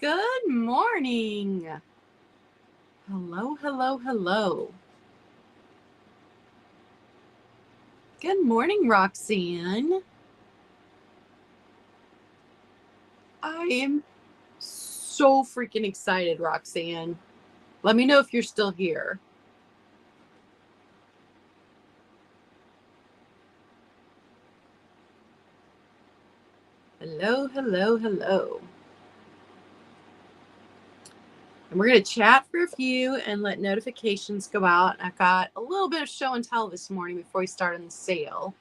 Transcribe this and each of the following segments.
Good morning. Hello, hello, hello. Good morning, Roxanne. I am so freaking excited, Roxanne. Let me know if you're still here. Hello, hello, hello. And we're going to chat for a few and let notifications go out. I've got a little bit of show and tell this morning before we start on the sale.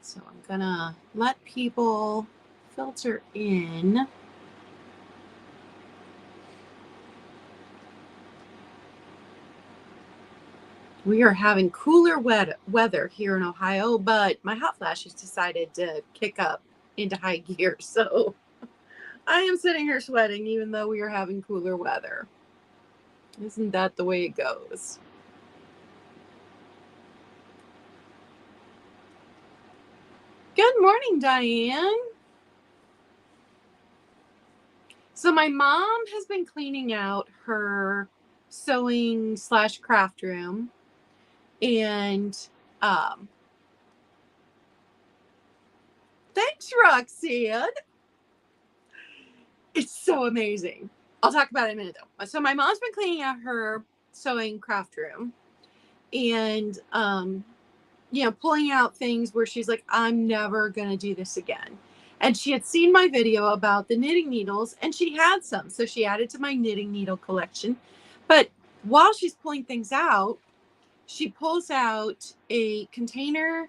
So I'm going to let people filter in. We are having cooler weather here in Ohio, but my hot flashes decided to kick up into high gear. So I am sitting here sweating even though we are having cooler weather. Isn't that the way it goes? Good morning, Diane. So my mom has been cleaning out her sewing / craft room. And thanks, Roxanne. It's so amazing. I'll talk about it in a minute, though. So my mom's been cleaning out her sewing craft room and, pulling out things where she's like, I'm never going to do this again. And she had seen my video about the knitting needles and she had some. So she added to my knitting needle collection. But while she's pulling things out, she pulls out a container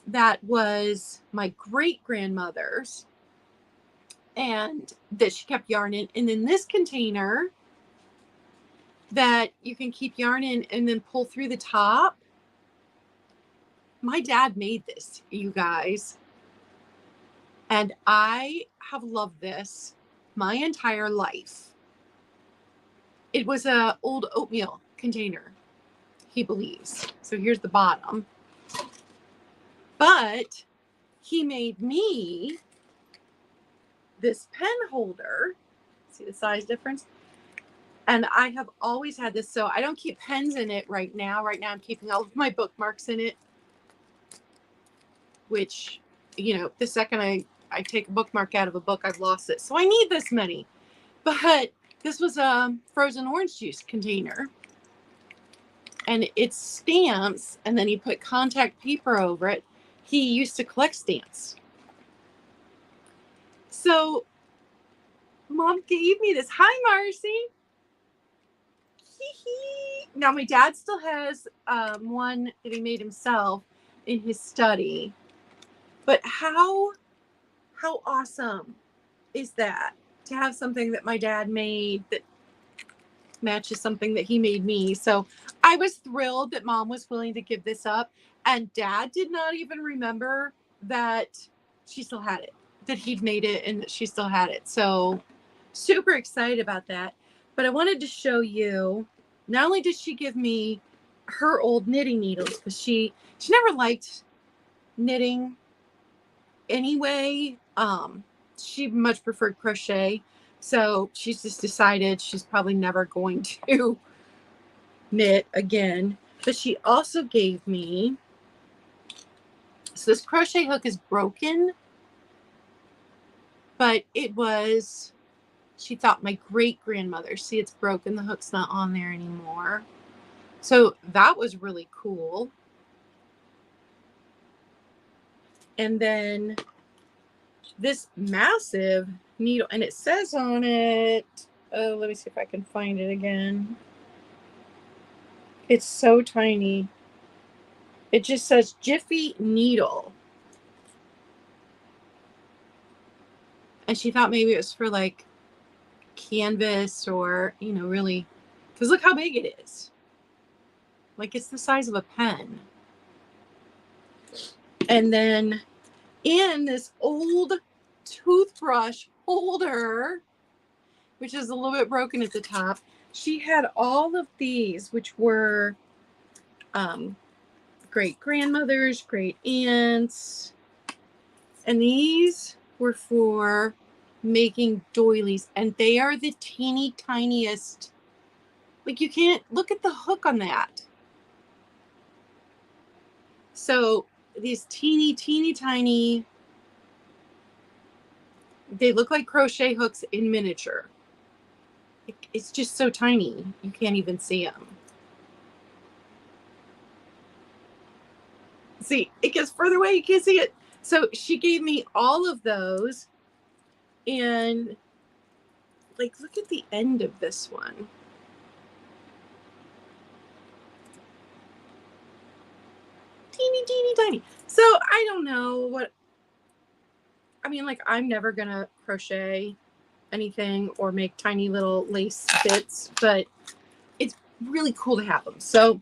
that was my great-grandmother's and that she kept yarn in. And then this container that you can keep yarn in and then pull through the top. My dad made this, you guys. And I have loved this my entire life. It was an old oatmeal container, he believes. So here's the bottom. But he made me this pen holder. See the size difference? And I have always had this. So I don't keep pens in it right now. Right now I'm keeping all of my bookmarks in it. Which, the second I take a bookmark out of a book, I've lost it. So I need this many. But this was a frozen orange juice container. And it's stamps. And then he put contact paper over it. He used to collect stamps. So Mom gave me this. Hi, Marcy. Now my dad still has one that he made himself in his study. But how awesome is that to have something that my dad made that matches something that he made me? So I was thrilled that Mom was willing to give this up, and Dad did not even remember that she still had it, that he'd made it and that she still had it. So super excited about that. But I wanted to show you, not only did she give me her old knitting needles, because she never liked knitting anyway. She much preferred crochet. So she's just decided she's probably never going to knit again. But she also gave me, so this crochet hook is broken, but it was, she thought, my great-grandmother. See, it's broken. The hook's not on there anymore. So that was really cool. And then this massive needle, and it says on it, oh, let me see if I can find it again. It's so tiny. It just says Jiffy Needle. And she thought maybe it was for like canvas or, really, because look how big it is. Like, it's the size of a pen. And then in this old toothbrush holder, which is a little bit broken at the top, she had all of these, which were great grandmothers, great aunts. And these were for making doilies. And they are the teeny tiniest. Like, you can't look at the hook on that. So these teeny tiny, they look like crochet hooks in miniature. It's just so tiny. You can't even see them. See, it gets further away. You can't see it. So she gave me all of those. And like, look at the end of this one. Teeny tiny. So I don't know what, I mean, like, I'm never going to crochet anything or make tiny little lace bits, but it's really cool to have them. So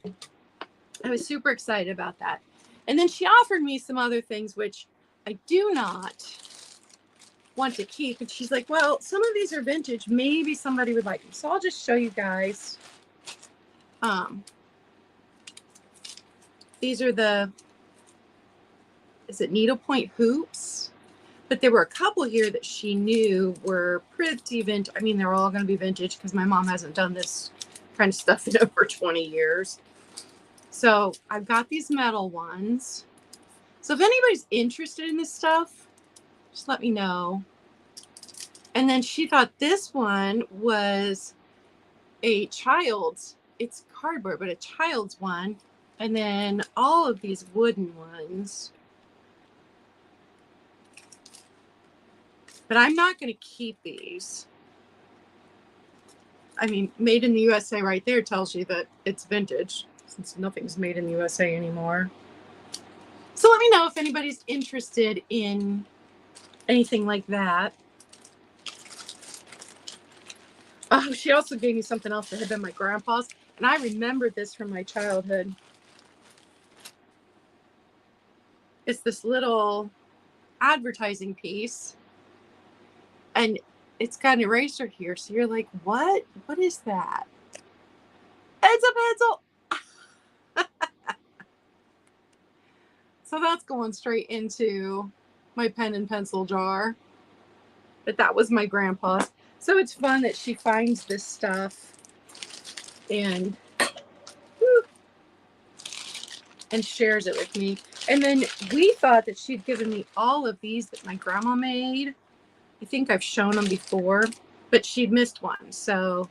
I was super excited about that. And then she offered me some other things, which I do not want to keep. And she's like, well, some of these are vintage. Maybe somebody would like them. So I'll just show you guys. These are the, is it needlepoint hoops? But there were a couple here that she knew were pretty vintage. I mean, they're all going to be vintage because my mom hasn't done this kind of stuff in over 20 years. So I've got these metal ones. So if anybody's interested in this stuff, just let me know. And then she thought this one was a child's, it's cardboard, but a child's one. And then all of these wooden ones. But I'm not going to keep these. I mean, made in the USA right there tells you that it's vintage, since nothing's made in the USA anymore. So let me know if anybody's interested in anything like that. Oh, she also gave me something else that had been my grandpa's. And I remembered this from my childhood. It's this little advertising piece. And it's got an eraser here. So you're like, what? What is that? It's a pencil. So that's going straight into my pen and pencil jar. But that was my grandpa's. So it's fun that she finds this stuff and shares it with me. And then we thought that she'd given me all of these that my grandma made. I think I've shown them before, but she'd missed one. So,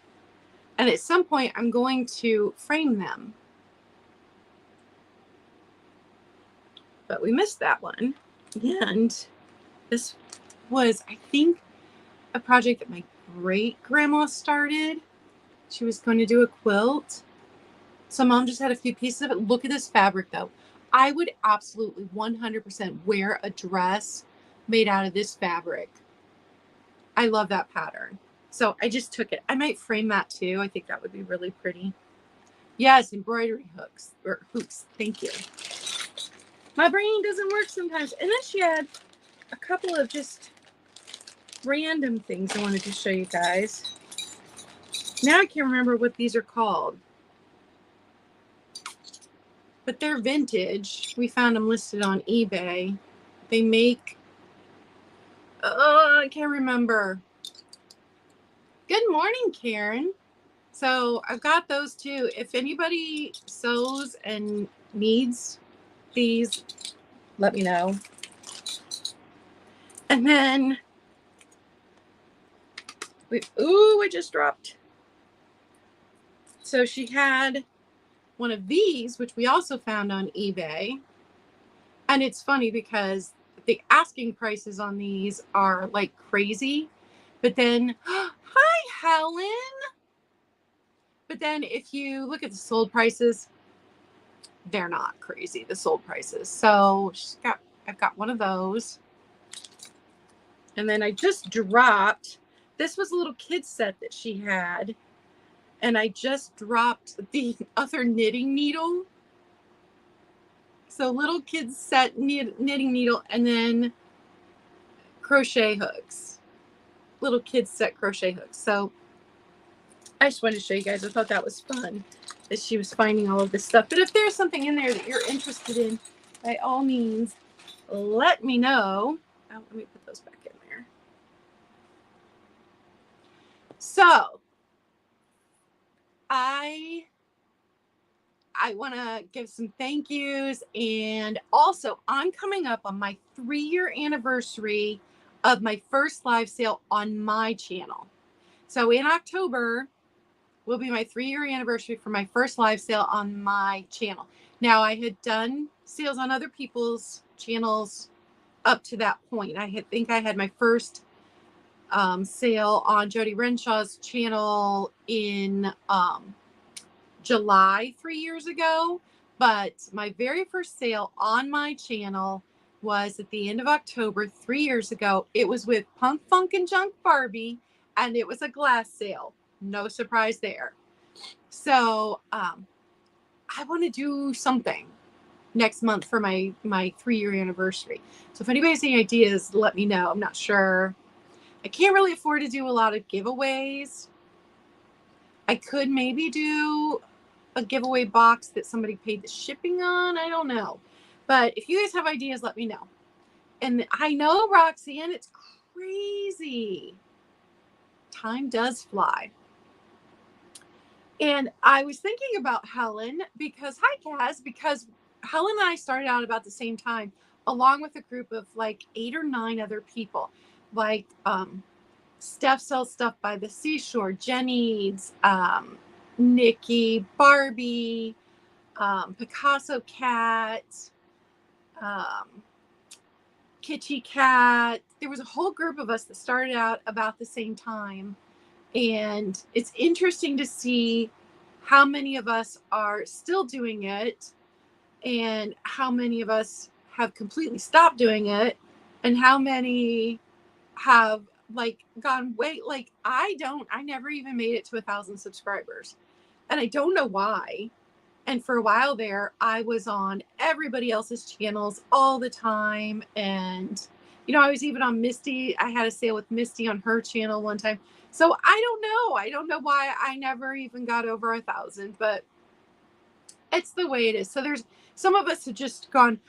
and at some point I'm going to frame them. But we missed that one. And this was, I think, a project that my great grandma started. She was going to do a quilt. So mom just had a few pieces of it. Look at this fabric though. I would absolutely 100% wear a dress made out of this fabric. I love that pattern. So I just took it. I might frame that too. I think that would be really pretty. Yes, embroidery hooks or hoops. Thank you. My brain doesn't work sometimes. And then she had a couple of just random things I wanted to show you guys. Now I can't remember what these are called. But they're vintage. We found them listed on eBay. They make, I can't remember. Good morning, Karen. So I've got those too. If anybody sews and needs these, let me know. And then, I just dropped. So she had one of these, which we also found on eBay. And it's funny because the asking prices on these are like crazy. But then, hi, Helen. But then if you look at the sold prices, they're not crazy, the sold prices. So I've got one of those. And then I just dropped, this was a little kid set that she had. And I just dropped the other knitting needle. So little kids set knitting needle and then crochet hooks. Little kids set crochet hooks. So I just wanted to show you guys. I thought that was fun. as she was finding all of this stuff. But if there's something in there that you're interested in, by all means, let me know. Oh, let me put those back in there. So I want to give some thank yous, and also I'm coming up on my 3-year anniversary of my first live sale on my channel. So in October will be my 3-year anniversary for my first live sale on my channel. Now, I had done sales on other people's channels up to that point. I think I had my first sale on Jody Renshaw's channel in July 3 years ago, but my very first sale on my channel was at the end of October 3 years ago. It was with Punk Funk and Junk Barbie, and it was a glass sale. No surprise there. So I want to do something next month for my 3-year anniversary. So if anybody has any ideas, let me know. I'm not sure. I can't really afford to do a lot of giveaways. I could maybe do a giveaway box that somebody paid the shipping on. I don't know. But if you guys have ideas, let me know. And I know, Roxanne, it's crazy. Time does fly. And I was thinking about Helen because, hi, Kaz, because Helen and I started out about the same time, along with a group of like 8 or 9 other people. Like Steph sells stuff by the seashore, Jenny's, Nikki, Barbie, Picasso Cat, Kitschy Cat. There was a whole group of us that started out about the same time. And it's interesting to see how many of us are still doing it and how many of us have completely stopped doing it and how many have like gone way, like I never even made it to 1,000 subscribers, and I don't know why. And for a while there, I was on everybody else's channels all the time. And, you know, I was even on Misty. I had a sale with Misty on her channel one time. So I don't know. I don't know why I never even got over 1,000, but it's the way it is. So there's some of us have just gone,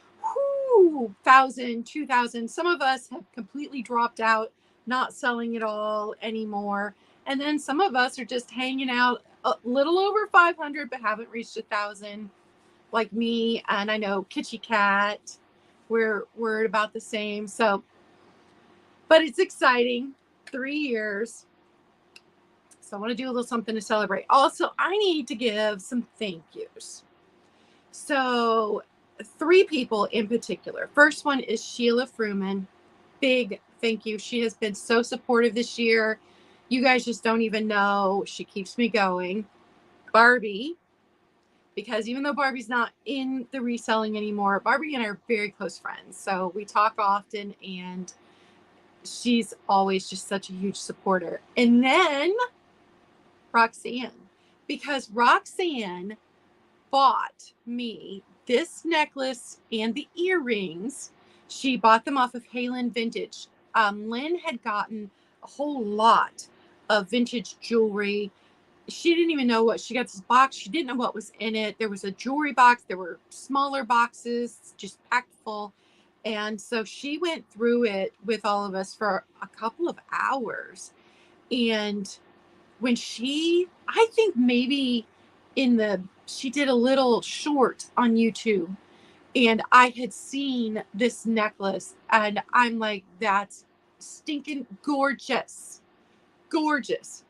1,000, 2,000. Some of us have completely dropped out, not selling at all anymore. And then some of us are just hanging out a little over 500, but haven't reached 1,000, like me. And I know Kitschy Cat, we're at about the same. So, but it's exciting. 3 years. So I want to do a little something to celebrate. Also, I need to give some thank yous. So 3 people in particular. First one is Sheila Fruman. Big thank you. She has been so supportive this year. You guys just don't even know. She keeps me going. Barbie, because even though Barbie's not in the reselling anymore, Barbie and I are very close friends. So we talk often, and she's always just such a huge supporter. And then Roxanne, because Roxanne bought me this necklace and the earrings. She bought them off of Halen Vintage. Lynn had gotten a whole lot of vintage jewelry. She didn't even know what she got this box. She didn't know what was in it. There was a jewelry box. There were smaller boxes just packed full. And so she went through it with all of us for a couple of hours. And when I think maybe she did a little short on YouTube, and I had seen this necklace, and I'm like, that's stinking gorgeous. Gorgeous.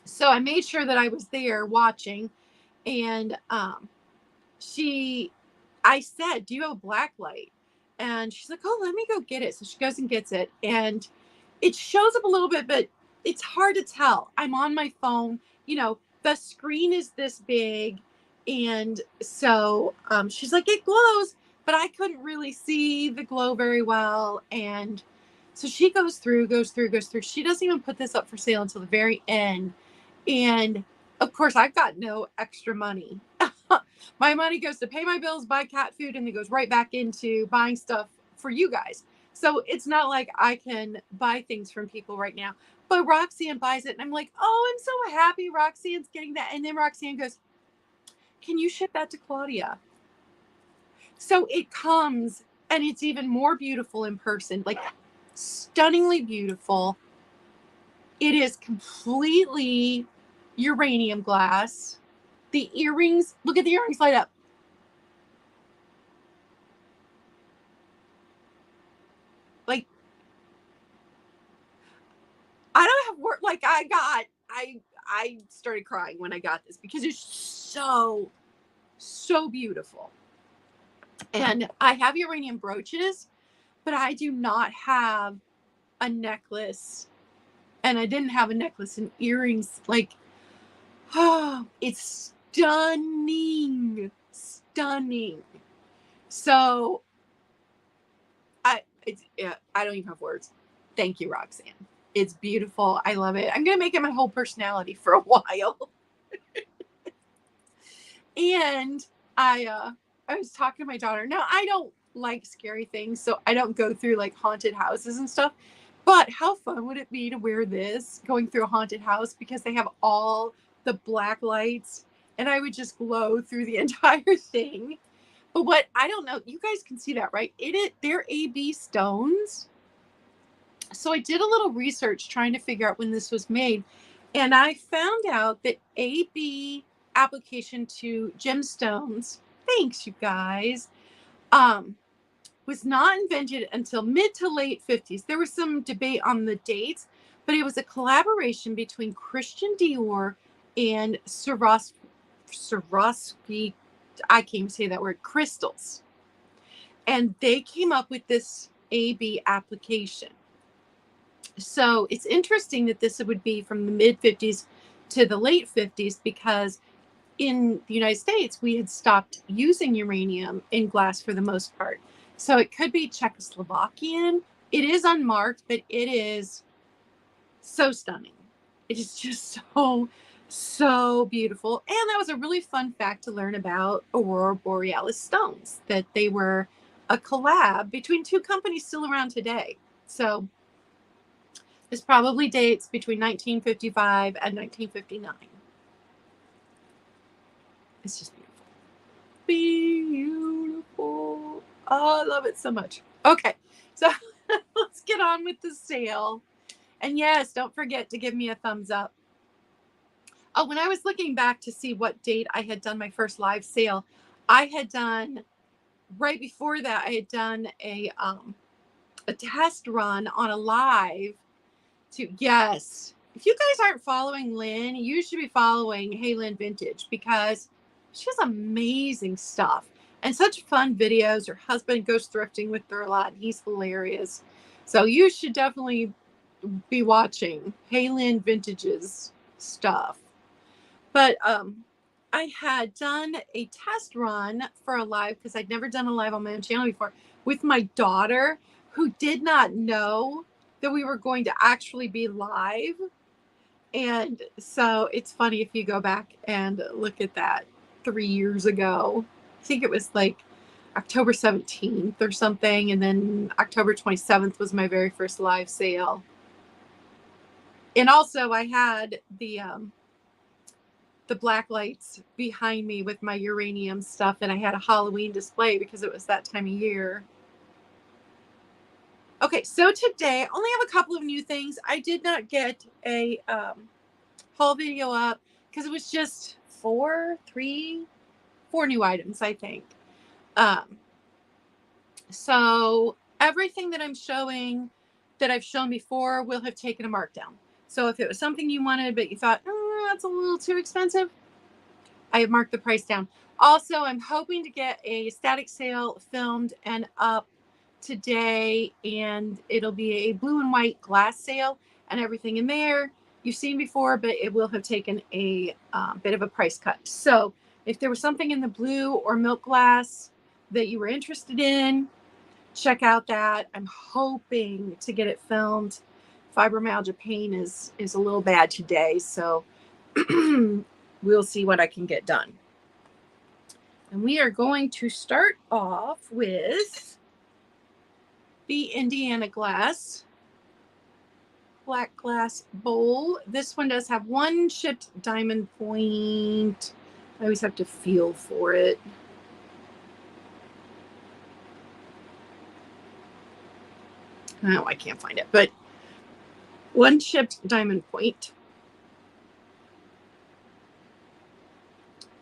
So I made sure that I was there watching, and I said, do you have a black light? And she's like, oh, let me go get it. So she goes and gets it, and it shows up a little bit, but it's hard to tell. I'm on my phone, you know, the screen is this big. And so she's like, it glows, but I couldn't really see the glow very well. And so she goes through. She doesn't even put this up for sale until the very end. And of course, I've got no extra money. My money goes to pay my bills, buy cat food, and it goes right back into buying stuff for you guys. So it's not like I can buy things from people right now. But Roxanne buys it, and I'm like, oh, I'm so happy Roxanne's getting that. And then Roxanne goes, can you ship that to Claudia? So it comes, and it's even more beautiful in person, like stunningly beautiful. It is completely uranium glass. The earrings, look at the earrings light up. Like, I don't have word. Like, I started crying when I got this because it's so beautiful. And I have uranium brooches, but I do not have a necklace, and I didn't have a necklace and earrings. Like, oh, it's stunning. So I don't even have words. Thank you, Roxanne. It's beautiful. I love it. I'm gonna make it my whole personality for a while. And I was talking to my daughter. Now, I don't like scary things, so I don't go through like haunted houses and stuff. But how fun would it be to wear this going through a haunted house, because they have all the black lights and I would just glow through the entire thing. But what I don't know, you guys can see that, right? They're AB stones. So I did a little research trying to figure out when this was made, and I found out that AB application to gemstones, thanks you guys, was not invented until mid to late 50s. There was some debate on the dates, but it was a collaboration between Christian Dior and Swarovski, I can't even say that word, crystals. And they came up with this AB application. So it's interesting that this would be from the mid 50s to the late 50s, because in the United States, we had stopped using uranium in glass for the most part. So it could be Czechoslovakian. It is unmarked, but it is so stunning. It is just so beautiful. And that was a really fun fact to learn about Aurora Borealis stones, that they were a collab between two companies still around today. So this probably dates between 1955 and 1959. It's just beautiful. Oh, I love it so much. Okay, so let's get on with the sale. And yes, don't forget to give me a thumbs up. Oh, when I was looking back to see what date I had done my first live sale, I had done, right before that, I had done a test run on a live to, yes, if you guys aren't following Lynn, you should be following Hey Lynn Vintage, because she has amazing stuff and such fun videos. Her husband goes thrifting with her a lot. He's hilarious. So you should definitely be watching Hey Lynn Vintage's stuff. But I had done a test run for a live, because I'd never done a live on my own channel before, with my daughter, who did not know that we were going to actually be live. And so it's funny if you go back and look at that 3 years ago. I think it was like October 17th or something. And then October 27th was my very first live sale. And also I had the black lights behind me with my uranium stuff, and I had a Halloween display because it was that time of year. Okay, so today I only have a couple of new things. I did not get a haul video up because it was just four new items, I think. So everything that I'm showing, that I've shown before, will have taken a markdown. So if it was something you wanted but you thought, oh, that's a little too expensive, I have marked the price down. Also, I'm hoping to get a static sale filmed and up today, and it'll be a blue and white glass sale, and everything in there you've seen before, but it will have taken a bit of a price cut. So if there was something in the blue or milk glass that you were interested in, check out that. I'm hoping to get it filmed. Fibromyalgia pain is a little bad today, so we'll see what I can get done. And we are going to start off with the Indiana glass, black glass bowl. This one does have one chipped diamond point. I always have to feel for it. Oh, I can't find it, but one chipped diamond point.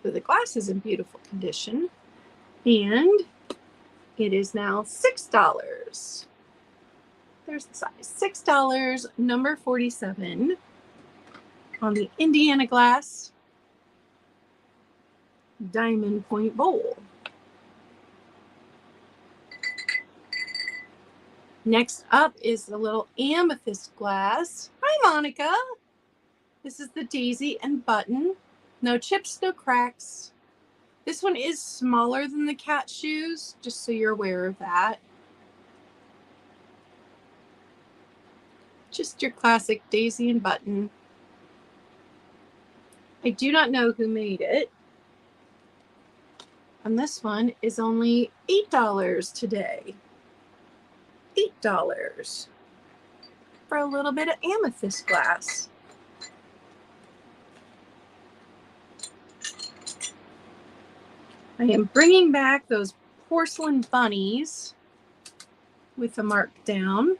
The glass is in beautiful condition, and it is now $6. There's the size, $6, number 47 on the Indiana glass diamond point bowl. Next up is the little amethyst glass. Hi, Monica. This is the daisy and button. No chips, no cracks. This one is smaller than the cat shoes, just so you're aware of that. Just your classic daisy and button. I do not know who made it. And this one is only $8 today. $8 for a little bit of amethyst glass. I am bringing back those porcelain bunnies with a markdown.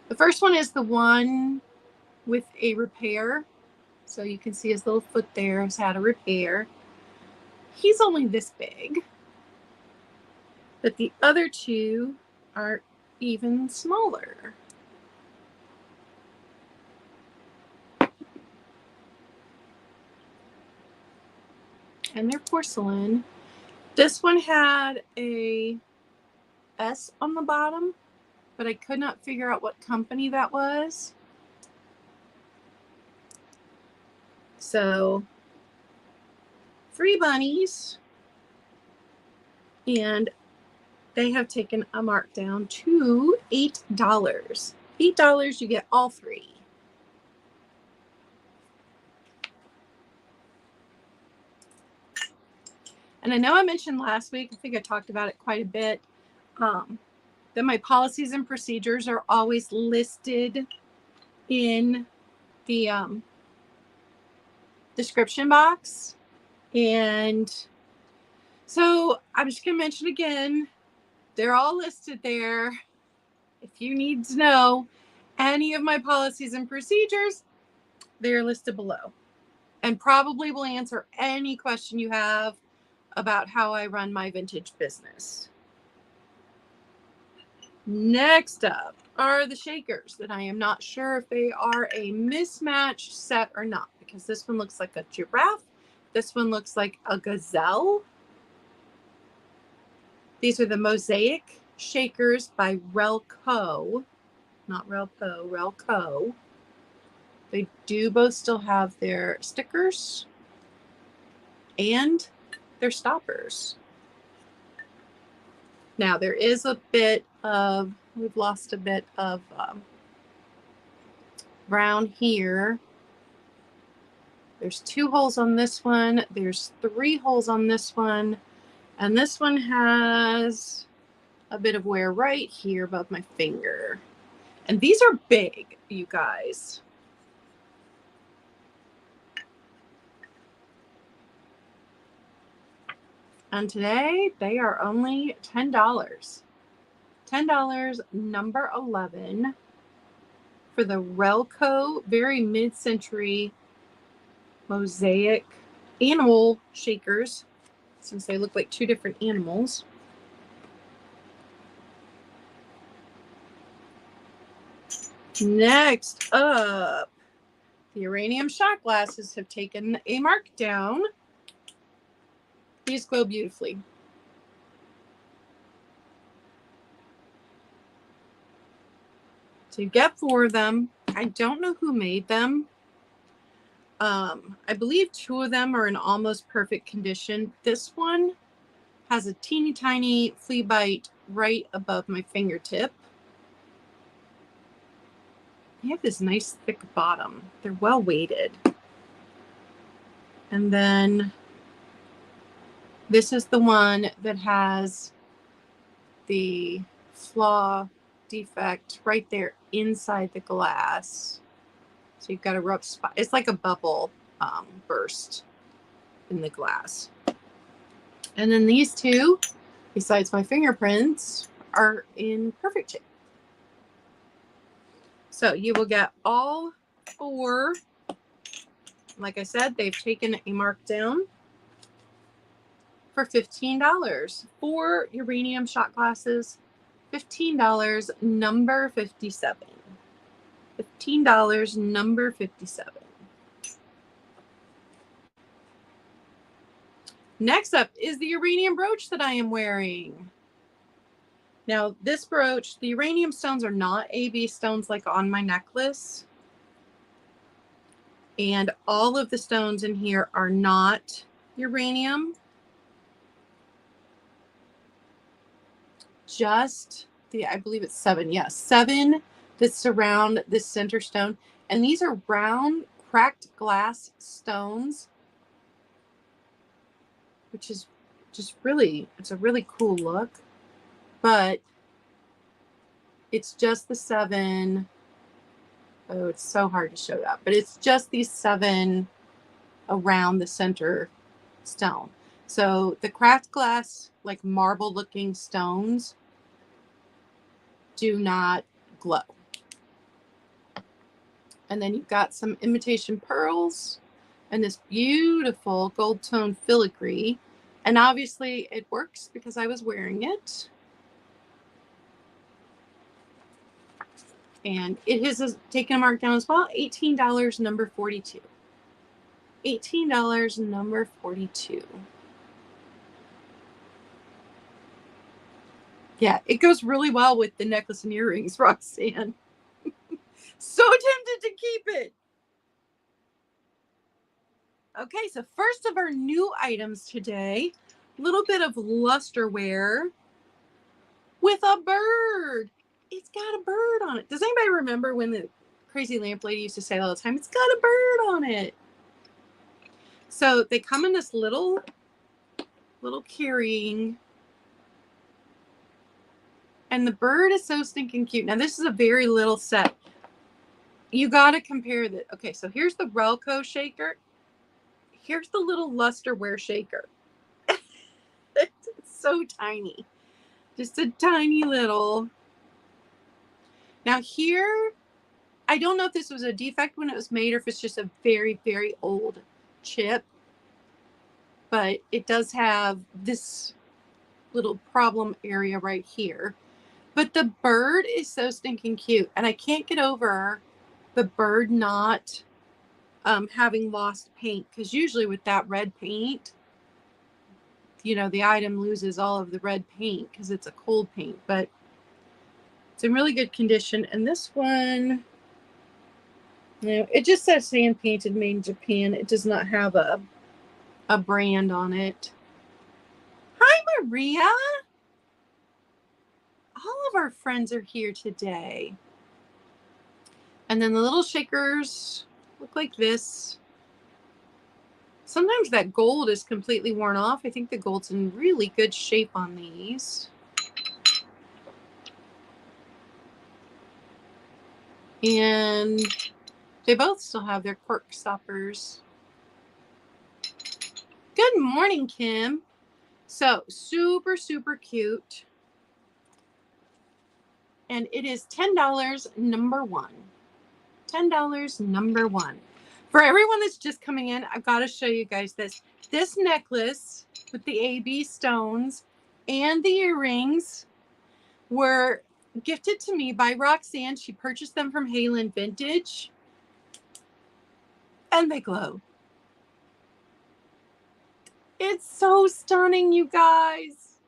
The first one is the one with a repair. So you can see his little foot there has had a repair. He's only this big. But the other two are even smaller. And they're porcelain. This one had a S on the bottom, but I could not figure out what company that was. So 3 bunnies, and they have taken a markdown to $8. $8, you get all 3. And I know I mentioned last week, I think I talked about it quite a bit, that my policies and procedures are always listed in the description box. And so I'm just going to mention again, they're all listed there. If you need to know any of my policies and procedures, they're listed below. And probably will answer any question you have about how I run my vintage business. Next up are the shakers that I am not sure if they are a mismatched set or not, because this one looks like a giraffe. This one looks like a gazelle. These are the Mosaic shakers by Relco, not Relpo, Relco. They do both still have their stickers and their stoppers. Now there is a bit of, we've lost a bit of brown here. There's 2 holes on this one. There's 3 holes on this one. And this one has a bit of wear right here above my finger. And these are big, you guys. And today they are only $10. $10, number 11, for the Relco, very mid-century Mosaic animal shakers, since they look like 2 different animals. Next up, the uranium shot glasses have taken a markdown. These glow beautifully. So you get 4 of them. I don't know who made them. I believe 2 of them are in almost perfect condition. This one has a teeny tiny flea bite right above my fingertip. They have this nice thick bottom. They're well weighted. And then this is the one that has the flaw defect right there inside the glass. So you've got a rough spot. It's like a bubble burst in the glass. And then these two, besides my fingerprints, are in perfect shape. So you will get all 4. Like I said, they've taken a markdown for $15. 4 uranium shot glasses, $15, number 57. $15, number 57. Next up is the uranium brooch that I am wearing. Now, this brooch, the uranium stones are not AB stones like on my necklace. And all of the stones in here are not uranium. Just I believe it's 7. Yes, 7 that surround this center stone. And these are round, cracked glass stones, which is just really, it's a really cool look. But it's just the 7. Oh, it's so hard to show that. But it's just these 7 around the center stone. So the cracked glass, like marble looking stones, do not glow. And then you've got some imitation pearls and this beautiful gold tone filigree. And obviously it works because I was wearing it. And it has taken a markdown as well. $18, number 42. $18, number 42. Yeah, it goes really well with the necklace and earrings, Roxanne. So tempted to keep it. Okay, so first of our new items today, a little bit of lusterware with a bird. It's got a bird on it. Does anybody remember when the crazy lamp lady used to say all the time, it's got a bird on it? So they come in this little carrying, and the bird is so stinking cute. Now this is a very little set. You got to compare the, okay, so here's the Relco shaker. Here's the little lusterware shaker. It's so tiny. Just a tiny little. Now here, I don't know if this was a defect when it was made or if it's just a very, very old chip. But it does have this little problem area right here. But the bird is so stinking cute. And I can't get over the bird not having lost paint. Because usually with that red paint, you know, the item loses all of the red paint because it's a cold paint. But it's in really good condition. And this one, you know, it just says hand painted, made in Japan. It does not have a brand on it. Hi, Maria. All of our friends are here today. And then the little shakers look like this. Sometimes that gold is completely worn off. I think the gold's in really good shape on these. And they both still have their cork stoppers. Good morning, Kim. So super, super cute. And it is $10, number 1. $10, number 1. For everyone that's just coming in, I've got to show you guys this. This necklace with the AB stones and the earrings were gifted to me by Roxanne. She purchased them from Halen Vintage. And they glow. It's so stunning, you guys.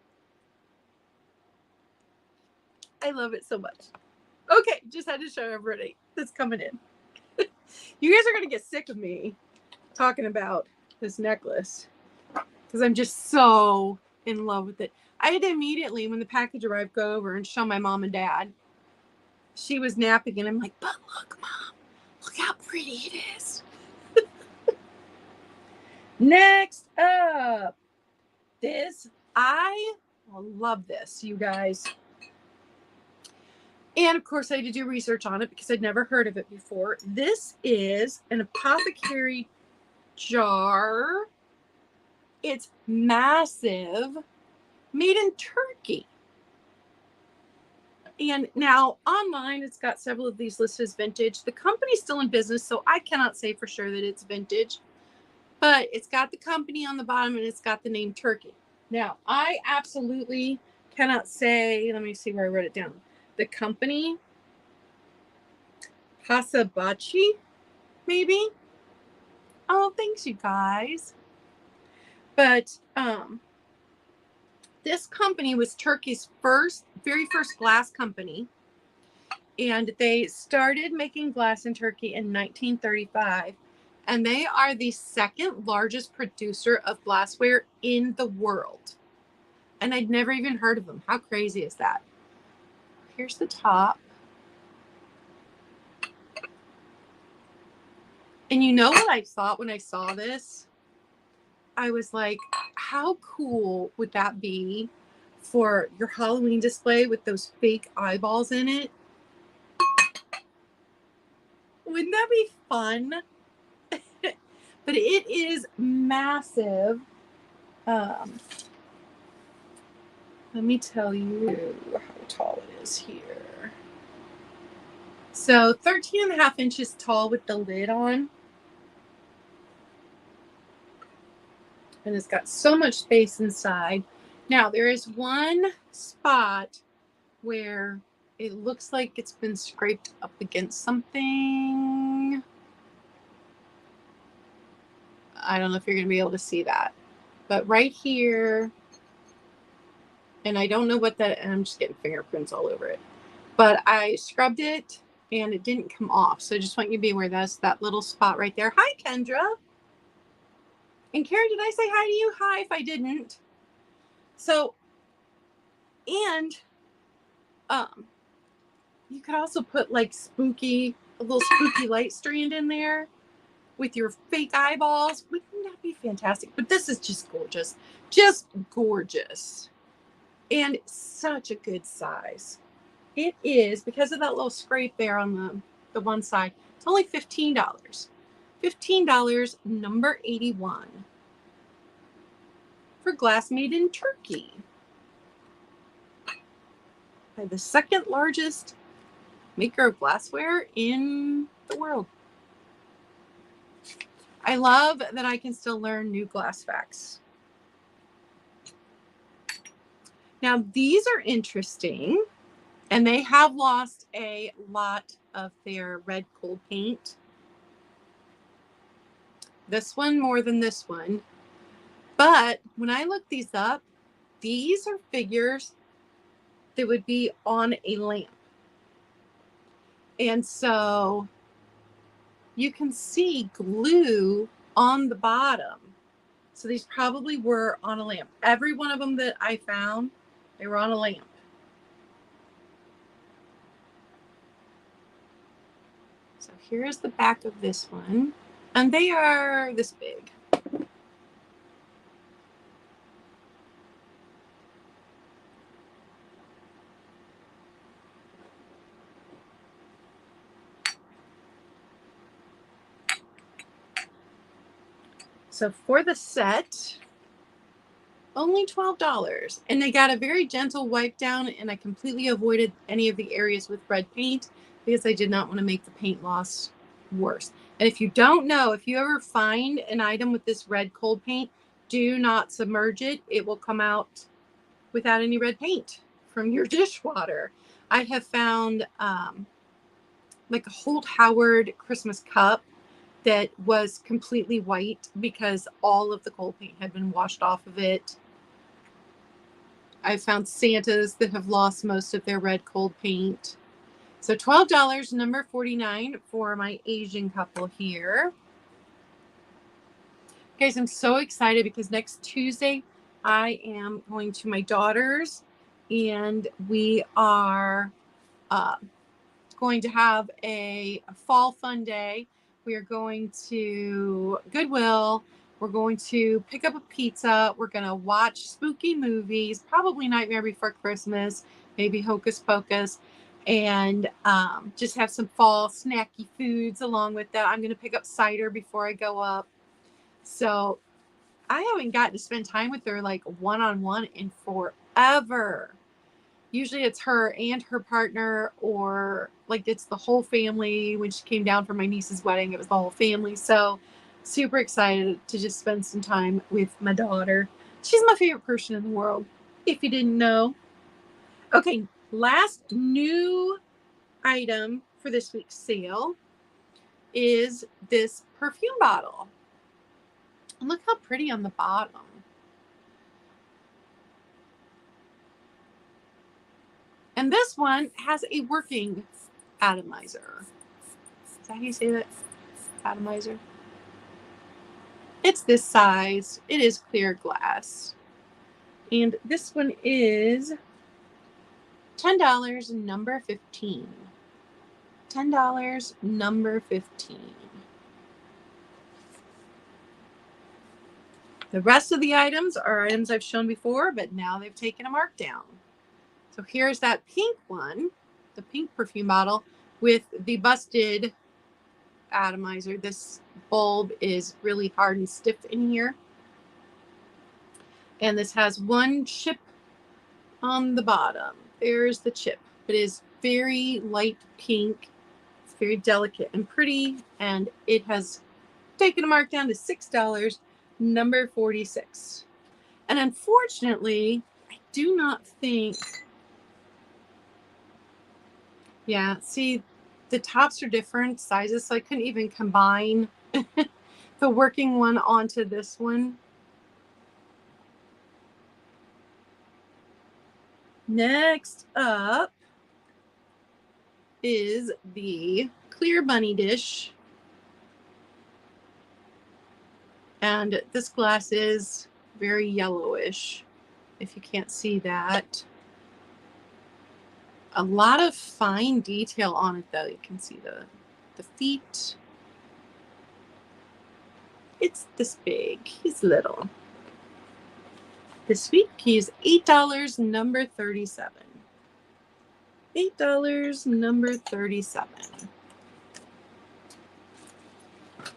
I love it so much. Okay, just had to show everybody that's coming in. You guys are going to get sick of me talking about this necklace because I'm just so in love with it. I had to immediately, when the package arrived, go over and show my mom and dad. She was napping, and I'm like, but look, Mom, look how pretty it is. Next up, this, I love this, you guys. And of course, I had to do research on it because I'd never heard of it before. This is an apothecary jar. It's massive, made in Turkey. And now online, it's got several of these listed as vintage. The company's still in business, so I cannot say for sure that it's vintage. But it's got the company on the bottom and it's got the name Turkey. Now, I absolutely cannot say, let me see where I wrote it down. The company, Hasabachi, maybe? Oh, thanks, you guys. But this company was Turkey's very first glass company. And they started making glass in Turkey in 1935. And they are the second largest producer of glassware in the world. And I'd never even heard of them. How crazy is that? Here's the top. And you know what I thought when I saw this? I was like, how cool would that be for your Halloween display with those fake eyeballs in it? Wouldn't that be fun? But it is massive. Let me tell you how tall it is here. So 13.5 inches tall with the lid on. And it's got so much space inside. Now, there is one spot where it looks like it's been scraped up against something. I don't know if you're going to be able to see that. But right here, and I don't know what that, and I'm just getting fingerprints all over it. But I scrubbed it, and it didn't come off. So I just want you to be aware that's that little spot right there. Hi, Kendra. And Karen, did I say hi to you? Hi if I didn't. So, and you could also put like a little spooky light strand in there with your fake eyeballs. Wouldn't that be fantastic? But this is just gorgeous. Just gorgeous. And such a good size. It is, because of that little scrape there on the one side, it's only $15. $15, number 81. For glass made in Turkey. By the second largest maker of glassware in the world. I love that I can still learn new glass facts. Now, these are interesting, and they have lost a lot of their red coal paint. This one more than this one. But when I look these up, these are figures that would be on a lamp. And so you can see glue on the bottom. So these probably were on a lamp. Every one of them that I found, they were on a lamp. So here's the back of this one. And they are this big. So for the set, only $12. And they got a very gentle wipe down, and I completely avoided any of the areas with red paint because I did not want to make the paint loss worse. And if you don't know, if you ever find an item with this red cold paint, do not submerge it. It will come out without any red paint from your dishwater. I have found like a Holt Howard Christmas cup that was completely white because all of the cold paint had been washed off of it. I found Santas that have lost most of their red cold paint. So $12, number 49 for my Asian couple here. Guys, I'm so excited because next Tuesday I am going to my daughter's, and we are going to have a fall fun day. We are going to Goodwill. We're going to pick up a pizza. We're going to watch spooky movies, probably Nightmare Before Christmas, maybe Hocus Pocus, and just have some fall snacky foods along with that. I'm going to pick up cider before I go up. So I haven't gotten to spend time with her like one-on-one in forever. Usually it's her and her partner, or like it's the whole family. When she came down for my niece's wedding, it was the whole family. So super excited to just spend some time with my daughter. She's my favorite person in the world, if you didn't know. Okay, last new item for this week's sale is this perfume bottle. And look how pretty on the bottom. And this one has a working atomizer. Is that how you say that? Atomizer. It's this size. It is clear glass. And this one is $10, number 15. $10, number 15. The rest of the items are items I've shown before, but now they've taken a markdown. So here's that pink one, the pink perfume bottle with the busted atomizer. This bulb is really hard and stiff in here. And this has one chip on the bottom. There's the chip. It is very light pink. It's very delicate and pretty. And it has taken a markdown to $6, number 46. And unfortunately, I do not think... Yeah, see, the tops are different sizes, so I couldn't even combine the working one onto this one. Next up is the clear bunny dish. And this glass is very yellowish, if you can't see that. A lot of fine detail on it, though. You can see the feet. It's this big. He's little. The sweet pea is $8, number 37. $8, number 37.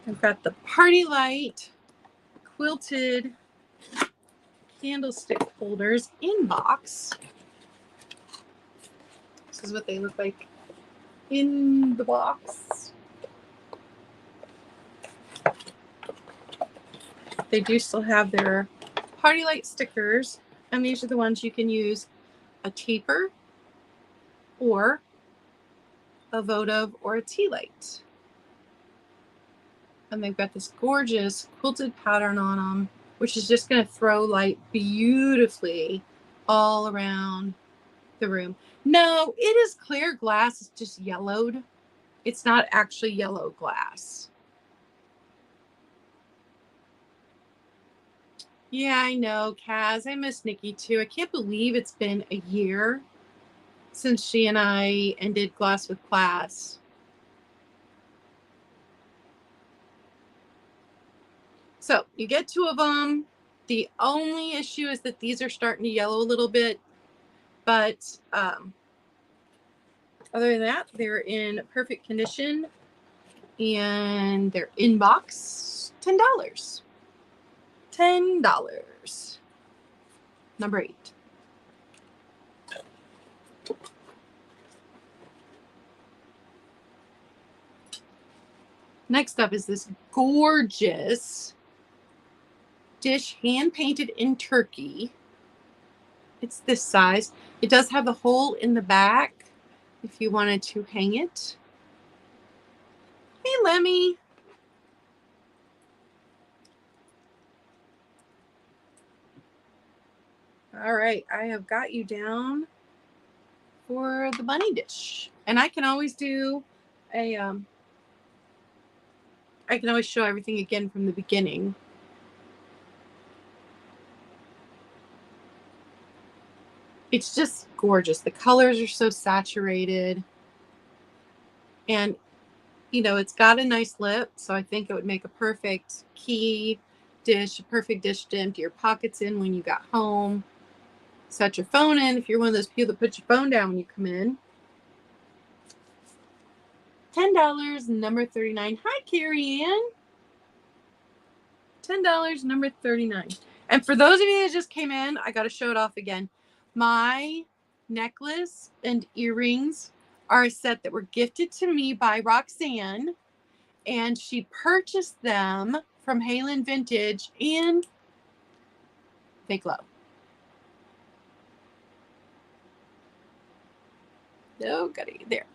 I've got the Party Light quilted candlestick holders in box. This is what they look like in the box. They do still have their Party Light stickers, and these are the ones you can use a taper or a votive or a tea light. And they've got this gorgeous quilted pattern on them, which is just going to throw light beautifully all around the room. No, it is clear glass. It's just yellowed. It's not actually yellow glass. Yeah, I know, Kaz. I miss Nikki too. I can't believe it's been a year since she and I ended Glass with Class. So you get two of them. The only issue is that these are starting to yellow a little bit, but other than that, they're in perfect condition, and they're in box. $10. $10. Number 8. Next up is this gorgeous dish, hand painted in Turkey. It's this size. It does have the hole in the back if you wanted to hang it. Hey, Lemmy. All right, I have got you down for the bunny dish. And I can always do a, I can always show everything again from the beginning. It's just gorgeous. The colors are so saturated. And, you know, it's got a nice lip, so I think it would make a perfect key dish, a perfect dish to empty your pockets in when you got home. Set your phone in if you're one of those people that put your phone down when you come in. $10, number 39. Hi, Carrie Ann. $10, number 39. And for those of you that just came in, I got to show it off again. My necklace and earrings are a set that were gifted to me by Roxanne, and she purchased them from Halen Vintage in Fake Love. Oh, got it there.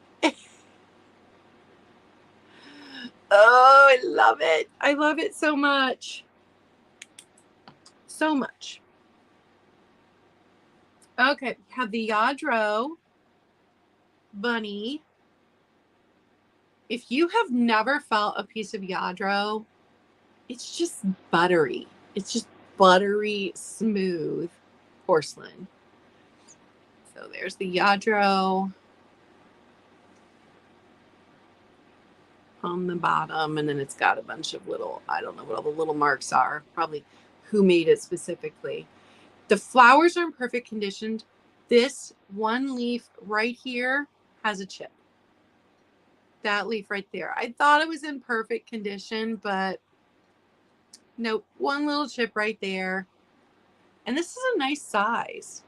Oh, I love it. I love it so much. So much. Okay, we have the Yadro bunny. If you have never felt a piece of Yadro, it's just buttery. It's just buttery, smooth porcelain. So there's the Yadro on the bottom, and then it's got a bunch of little, I don't know what all the little marks are, probably who made it specifically. The flowers are in perfect condition. This one leaf right here has a chip. That leaf right there. I thought it was in perfect condition, but nope, one little chip right there. And this is a nice size.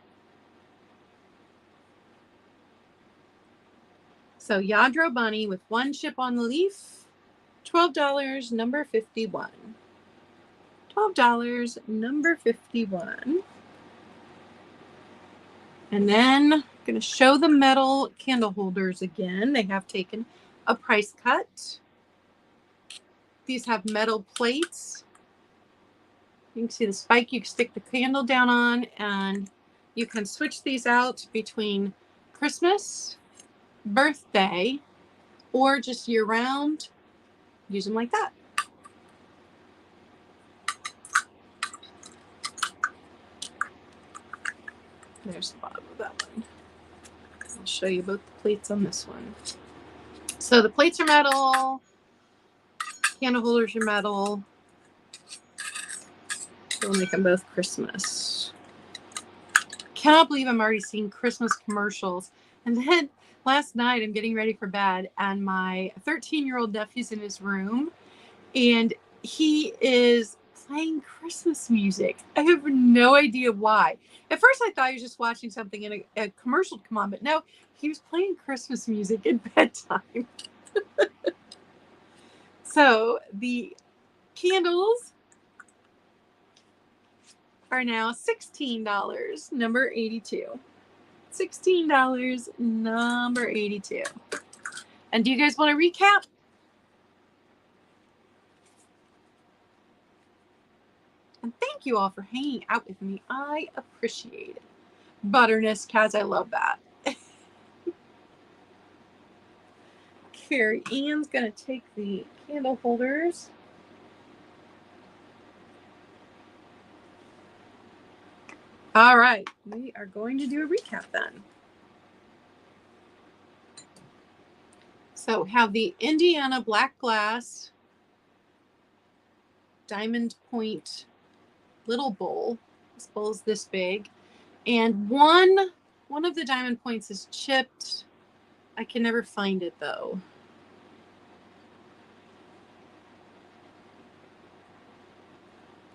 So Yadro bunny with one chip on the leaf, $12, number 51. $12, number 51. And then I'm going to show the metal candle holders again. They have taken a price cut. These have metal plates. You can see the spike you can stick the candle down on, and you can switch these out between Christmas, birthday, or just year round. Use them like that. There's the bottom of that one. I'll show you both the plates on this one. So the plates are metal, candle holders are metal. We'll make them both Christmas. Cannot believe I'm already seeing Christmas commercials. And then last night I'm getting ready for bed, and my 13-year-old nephew's in his room, and he is playing Christmas music. I have no idea why. At first I thought he was just watching something in a commercial come on, but no, he was playing Christmas music at bedtime. So the candles are now $16, number 82. $16, number 82. And do you guys want to recap? And thank you all for hanging out with me. I appreciate it. Butterness, Kaz, I love that. Carrie Ann's going to take the candle holders. All right, we are going to do a recap then. So have the Indiana black glass diamond point little bowl. This bowl is this big. And one of the diamond points is chipped. I can never find it though.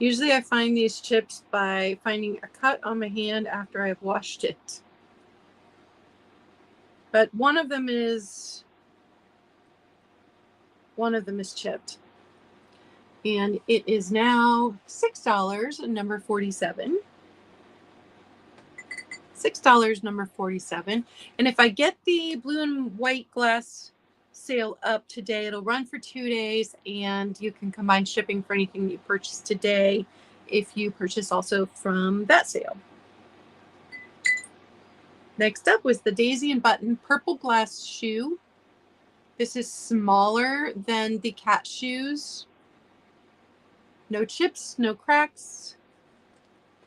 Usually I find these chips by finding a cut on my hand after I've washed it. But one of them is chipped. And it is now $6, number 47. $6, number 47. And if I get the blue and white glass sale up today, it'll run for 2 days, and you can combine shipping for anything you purchase today if you purchase also from that sale. Next up was the Daisy and Button purple glass shoe. This is smaller than the cat shoes. No chips, no cracks.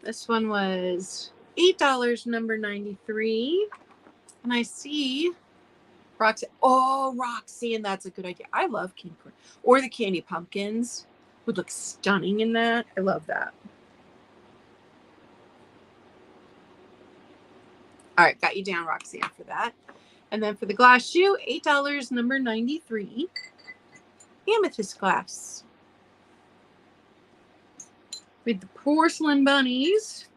This one was $8, number 93. And I see Roxanne. Oh, Roxanne, that's a good idea. I love candy corn. Or the candy pumpkins would look stunning in that. I love that. All right, got you down, Roxanne, for that. And then for the glass shoe, $8, number 93. Amethyst glass. with the porcelain bunnies.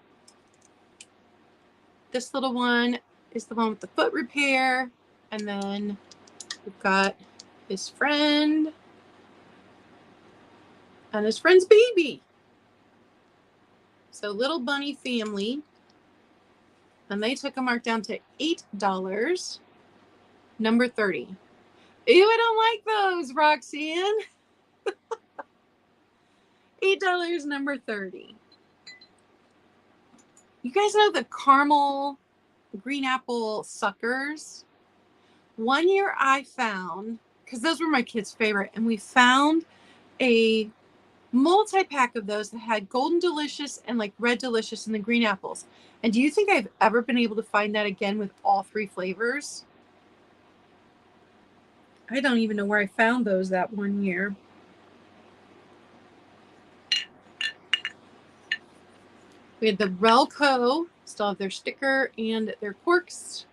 This little one is the one with the foot repair. And then we've got his friend and his friend's baby. So little bunny family. And they took a mark down to $8, number 30. Ew, I don't like those, Roxanne. $8, number 30. You guys know the caramel green apple suckers? One year I found, because those were my kids' favorite, and we found a multi-pack of those that had golden delicious and like red delicious and the green apples. And do you think I've ever been able to find that again with all 3 flavors? I don't even know where I found those that one year. We had the Relco, still have their sticker and their corks.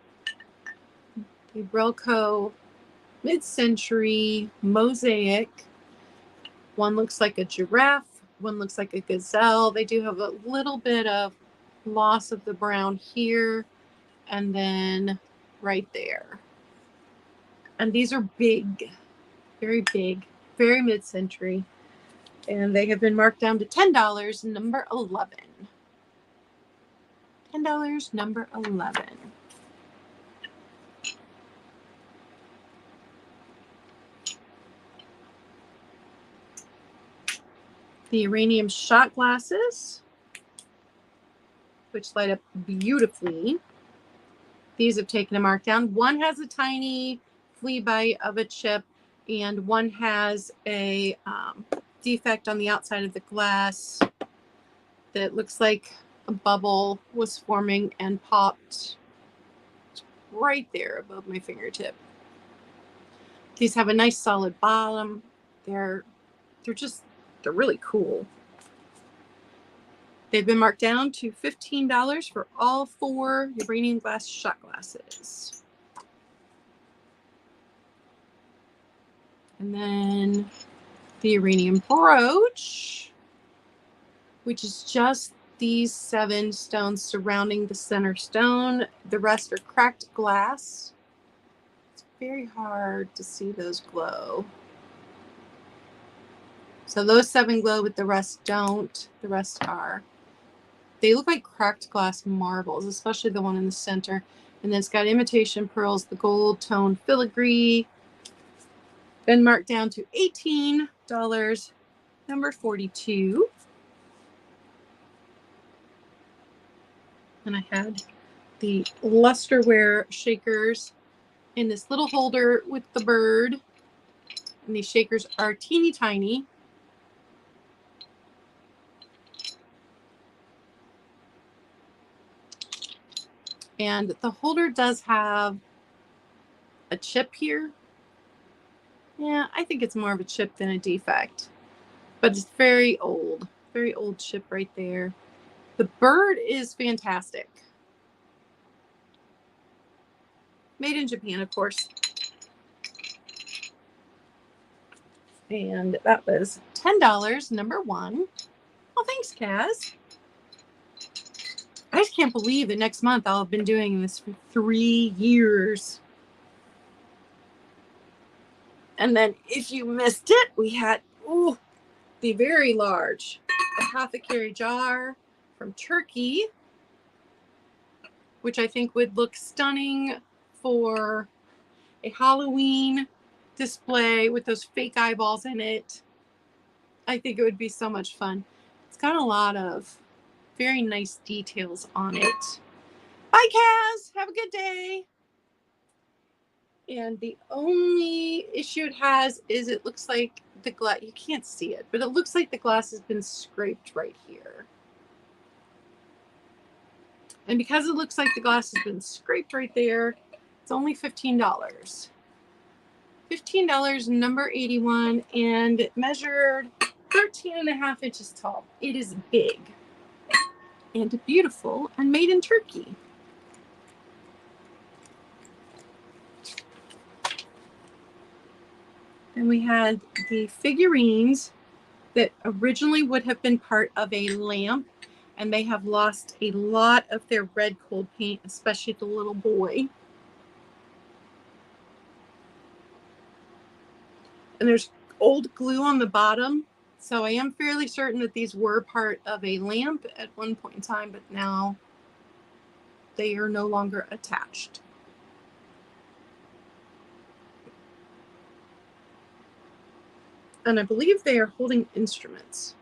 The Relco mid-century mosaic. One looks like a giraffe, one looks like a gazelle. They do have a little bit of loss of the brown here and then right there. And these are big, very mid-century. And they have been marked down to $10, number 11. $10, number 11. The uranium shot glasses, which light up beautifully. These have taken a mark down. One has a tiny flea bite of a chip, and one has a defect on the outside of the glass that looks like a bubble was forming and popped right there above my fingertip. These have a nice solid bottom. They're really cool. They've been marked down to $15 for all 4 uranium glass shot glasses. And then the uranium brooch, which is just these 7 stones surrounding the center stone. The rest are cracked glass. It's very hard to see those glow. So those 7 glow, but the rest don't. The rest are. They look like cracked glass marbles, especially the one in the center. And then it's got imitation pearls, the gold tone filigree. Been marked down to $18, number 42. And I had the lusterware shakers in this little holder with the bird. And these shakers are teeny tiny. And the holder does have a chip here. Yeah, I think it's more of a chip than a defect. But it's very old chip right there. The bird is fantastic. Made in Japan, of course. And that was $10, number 1. Well, thanks, Kaz. I just can't believe that next month I'll have been doing this for 3 years. And then if you missed it, we had the very large apothecary jar from Turkey, which I think would look stunning for a Halloween display with those fake eyeballs in it. I think it would be so much fun. It's got a lot of very nice details on it. Bye, Kaz. Have a good day. And the only issue it has is it looks like the glass, you can't see it, but it looks like the glass has been scraped right here. And because it looks like the glass has been scraped right there, it's only $15. $15, number 81, and it measured 13.5 inches tall. It is big and beautiful and made in Turkey. And we had the figurines. that originally would have been part of a lamp, and they have lost a lot of their red cold paint, especially the little boy. And there's old glue on the bottom, so I am fairly certain that these were part of a lamp at one point in time, but now they are no longer attached. And I believe they are holding instruments.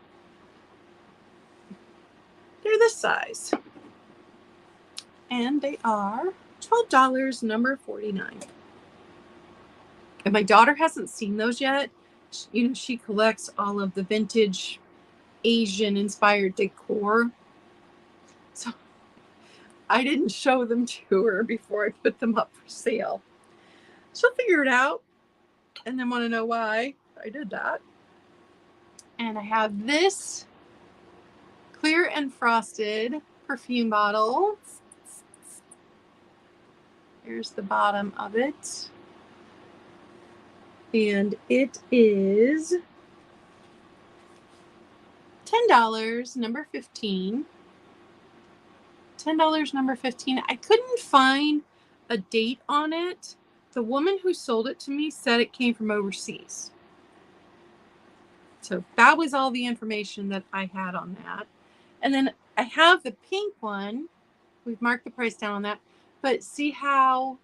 They're this size. And they are $12, number 49. And my daughter hasn't seen those yet. You know, she collects all of the vintage Asian inspired decor. So I didn't show them to her before I put them up for sale. She'll figure it out and then want to know why I did that. And I have this clear and frosted perfume bottle. Here's the bottom of it. And it is $10, number 15. $10, number 15. I couldn't find a date on it. The woman who sold it to me said it came from overseas. So that was all the information that I had on that. And then I have the pink one. We've marked the price down on that. But see how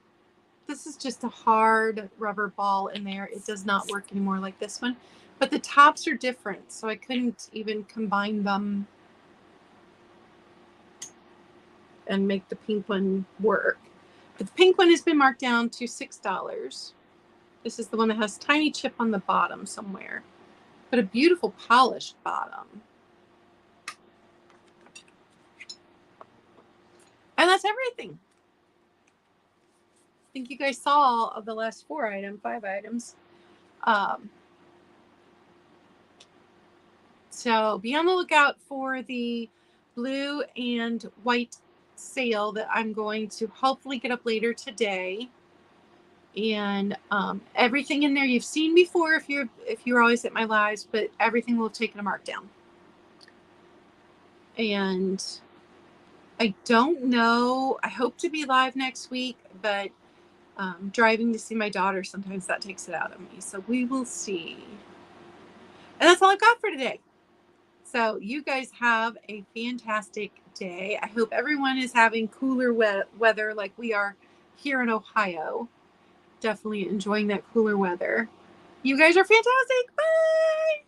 this is just a hard rubber ball in there. It does not work anymore like this one. But the tops are different, so I couldn't even combine them and make the pink one work. But the pink one has been marked down to $6. This is the one that has tiny chip on the bottom somewhere, but a beautiful polished bottom. And that's everything. I think you guys saw all of the last 5 items. So be on the lookout for the blue and white sale that I'm going to hopefully get up later today. And everything in there you've seen before if you're always at my lives, but everything will have taken a markdown. And I don't know. I hope to be live next week, but driving to see my daughter, sometimes that takes it out of me. So we will see. And that's all I've got for today. So you guys have a fantastic day. I hope everyone is having cooler weather like we are here in Ohio. Definitely enjoying that cooler weather. You guys are fantastic. Bye.